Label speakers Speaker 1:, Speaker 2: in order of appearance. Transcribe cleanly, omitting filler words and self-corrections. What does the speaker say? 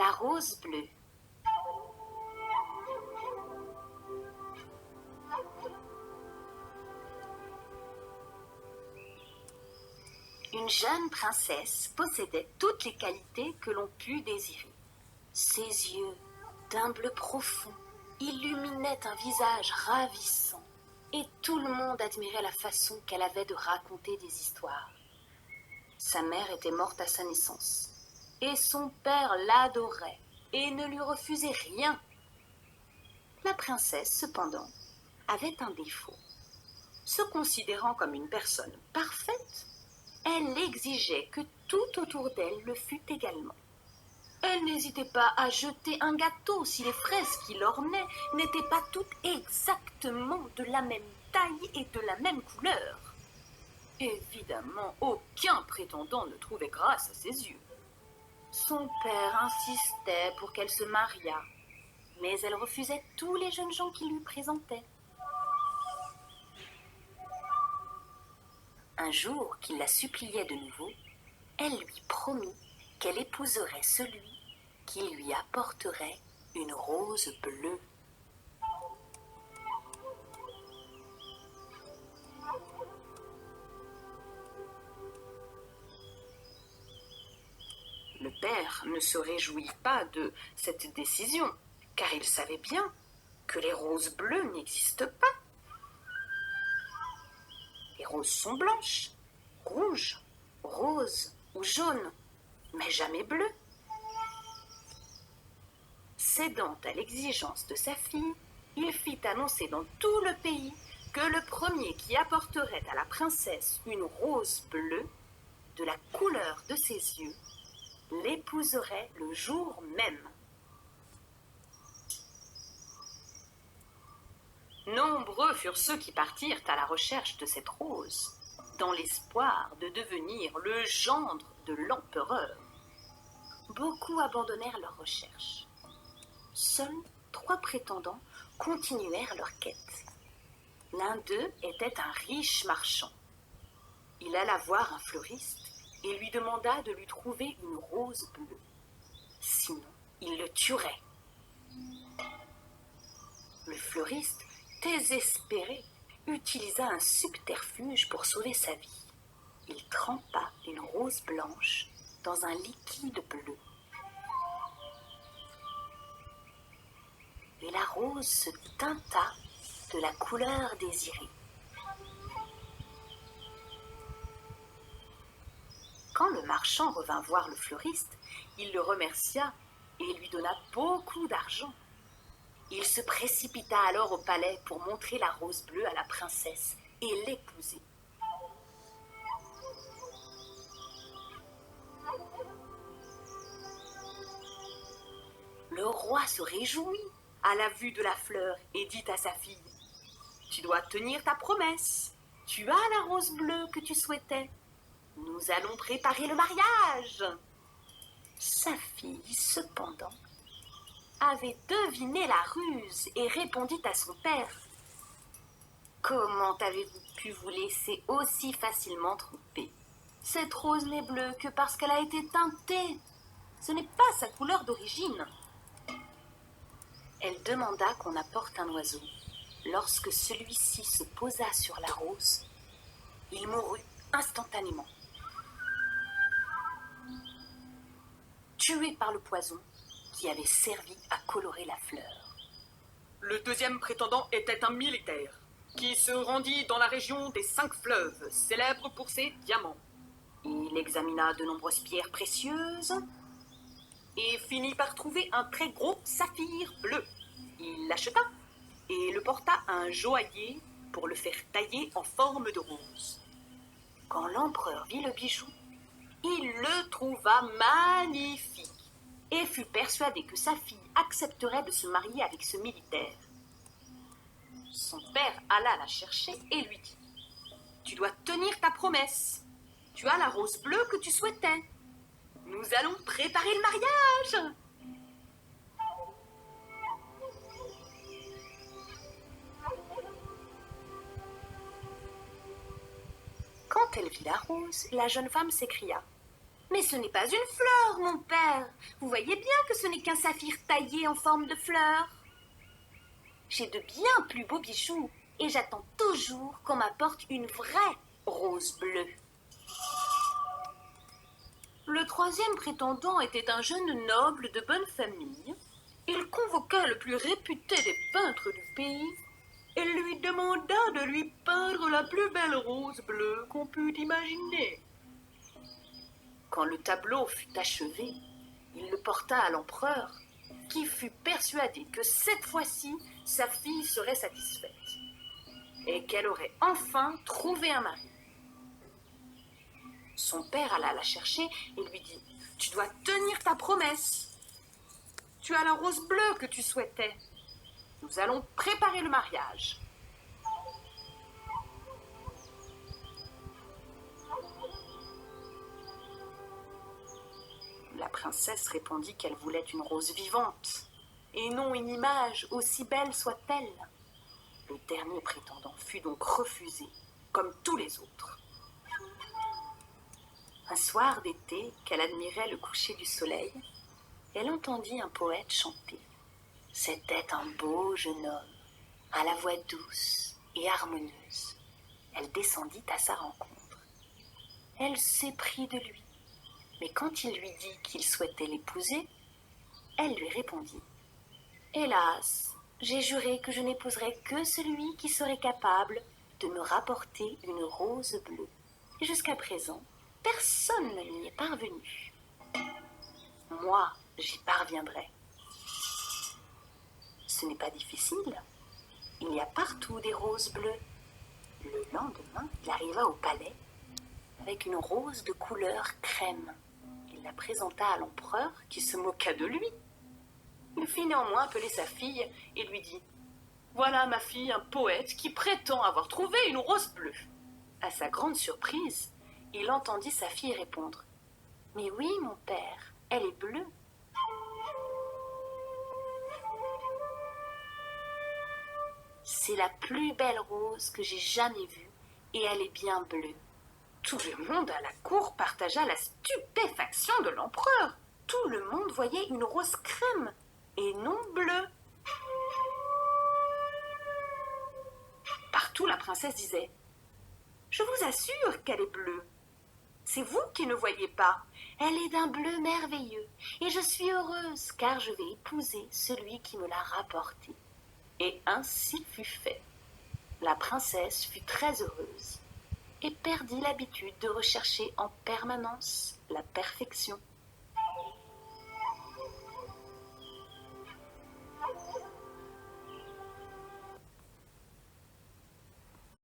Speaker 1: La rose bleue. Une jeune princesse possédait toutes les qualités que l'on put désirer. Ses yeux, d'un bleu profond, illuminaient un visage ravissant, et tout le monde admirait la façon qu'elle avait de raconter des histoires. Sa mère était morte à sa naissance, et son père l'adorait et ne lui refusait rien. La princesse, cependant, avait un défaut. Se considérant comme une personne parfaite, elle exigeait que tout autour d'elle le fût également. Elle n'hésitait pas à jeter un gâteau si les fraises qui l'ornaient n'étaient pas toutes exactement de la même taille et de la même couleur. Évidemment, aucun prétendant ne trouvait grâce à ses yeux. Son père insistait pour qu'elle se mariât, mais elle refusait tous les jeunes gens qui lui présentaient. Un jour qu'il la suppliait de nouveau, elle lui promit qu'elle épouserait celui qui lui apporterait une rose bleue. Le père ne se réjouit pas de cette décision, car il savait bien que les roses bleues n'existent pas. Les roses sont blanches, rouges, roses ou jaunes, mais jamais bleues. Cédant à l'exigence de sa fille, il fit annoncer dans tout le pays que le premier qui apporterait à la princesse une rose bleue, de la couleur de ses yeux, l'épouserait le jour même. Nombreux furent ceux qui partirent à la recherche de cette rose, dans l'espoir de devenir le gendre de l'empereur. Beaucoup abandonnèrent leurs recherches. Seuls 3 prétendants continuèrent leur quête. L'un d'eux était un riche marchand. Il alla voir un fleuriste et lui demanda de lui trouver une rose bleue. Sinon, il le tuerait. Le fleuriste, désespéré, utilisa un subterfuge pour sauver sa vie. Il trempa une rose blanche dans un liquide bleu. Et la rose se teinta de la couleur désirée. Quand le marchand revint voir le fleuriste, il le remercia et lui donna beaucoup d'argent. Il se précipita alors au palais pour montrer la rose bleue à la princesse et l'épouser. Le roi se réjouit à la vue de la fleur et dit à sa fille : « Tu dois tenir ta promesse. Tu as la rose bleue que tu souhaitais. Nous allons préparer le mariage. » Sa fille, cependant, avait deviné la ruse et répondit à son père : « Comment avez-vous pu vous laisser aussi facilement tromper ? Cette rose n'est bleue que parce qu'elle a été teintée. Ce n'est pas sa couleur d'origine. » Elle demanda qu'on apporte un oiseau. Lorsque celui-ci se posa sur la rose, il mourut instantanément, tué par le poison qui avait servi à colorer la fleur.
Speaker 2: Le deuxième prétendant était un militaire qui se rendit dans la région des 5 fleuves, célèbre pour ses diamants.
Speaker 1: Il examina de nombreuses pierres précieuses
Speaker 2: et finit par trouver un très gros saphir bleu. Il l'acheta et le porta à un joaillier pour le faire tailler en forme de rose.
Speaker 1: Quand l'empereur vit le bijou, il le trouva magnifique et fut persuadé que sa fille accepterait de se marier avec ce militaire. Son père alla la chercher et lui dit : « Tu dois tenir ta promesse. Tu as la rose bleue que tu souhaitais. Nous allons préparer le mariage. » Quand elle vit la rose, la jeune femme s'écria : « Mais ce n'est pas une fleur, mon père. Vous voyez bien que ce n'est qu'un saphir taillé en forme de fleur. J'ai de bien plus beaux bijoux et j'attends toujours qu'on m'apporte une vraie rose bleue. Le troisième prétendant était un jeune noble de bonne famille. Il convoqua le plus réputé des peintres du pays et lui demanda de lui peindre la plus belle rose bleue qu'on pût imaginer. Quand le tableau fut achevé, il le porta à l'empereur, qui fut persuadé que cette fois-ci, sa fille serait satisfaite et qu'elle aurait enfin trouvé un mari. Son père alla la chercher et lui dit « Tu dois tenir ta promesse. Tu as la rose bleue que tu souhaitais. Nous allons préparer le mariage. » La princesse répondit qu'elle voulait une rose vivante, et non une image, aussi belle soit-elle. Le dernier prétendant fut donc refusé, comme tous les autres. Un soir d'été, qu'elle admirait le coucher du soleil, elle entendit un poète chanter. C'était un beau jeune homme, à la voix douce et harmonieuse. Elle descendit à sa rencontre. Elle s'éprit de lui. Mais quand il lui dit qu'il souhaitait l'épouser, elle lui répondit « Hélas, j'ai juré que je n'épouserais que celui qui serait capable de me rapporter une rose bleue. Et jusqu'à présent, personne ne m'y est parvenu. Moi, j'y parviendrai. » Ce n'est pas difficile. Il y a partout des roses bleues. Le lendemain, il arriva au palais avec une rose de couleur crème. Il la présenta à l'empereur qui se moqua de lui. Il fit néanmoins appeler sa fille et lui dit « Voilà ma fille, un poète qui prétend avoir trouvé une rose bleue. » À sa grande surprise, il entendit sa fille répondre « Mais oui, mon père, elle est bleue. » C'est la plus belle rose que j'ai jamais vue et elle est bien bleue. Tout le monde à la cour partagea la stupéfaction de l'empereur. Tout le monde voyait une rose crème et non bleue. Partout, la princesse disait « Je vous assure qu'elle est bleue. C'est vous qui ne voyez pas. Elle est d'un bleu merveilleux et je suis heureuse car je vais épouser celui qui me l'a rapportée. » Et ainsi fut fait. La princesse fut très heureuse et perdit l'habitude de rechercher en permanence la perfection.